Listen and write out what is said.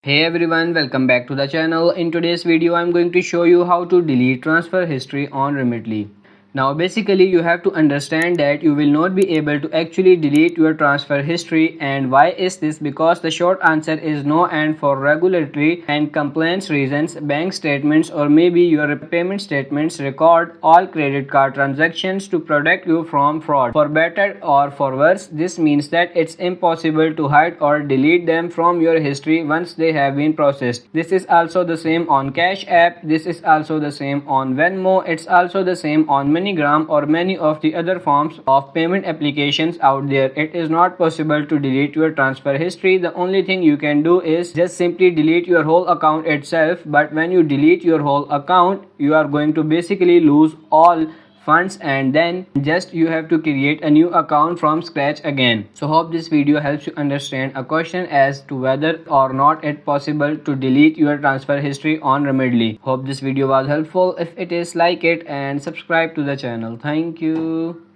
Hey everyone, welcome back to the channel. In today's video, I'm going to show you how to delete transfer history on Remitly. Now basically you have to understand that you will not be able to actually delete your transfer history. And why is this? Because the short answer is no, and for regulatory and compliance reasons, bank statements or maybe your payment statements record all credit card transactions to protect you from fraud. For better or for worse, this means that it's impossible to hide or delete them from your history once they have been processed. This is also the same on Cash App. This is also the same on Venmo. It's also the same on MoneyGram or many of the other forms of payment applications out there. It is not possible to delete your transfer history. The only thing you can do is just simply delete your whole account itself. But when you delete your whole account, you are going to basically lose all funds, and then just you have to create a new account from scratch again. So hope this video helps you understand a question as to whether or not it's possible to delete your transfer history on Remitly. Hope this video was helpful. If it is, like it and subscribe to the channel. Thank you.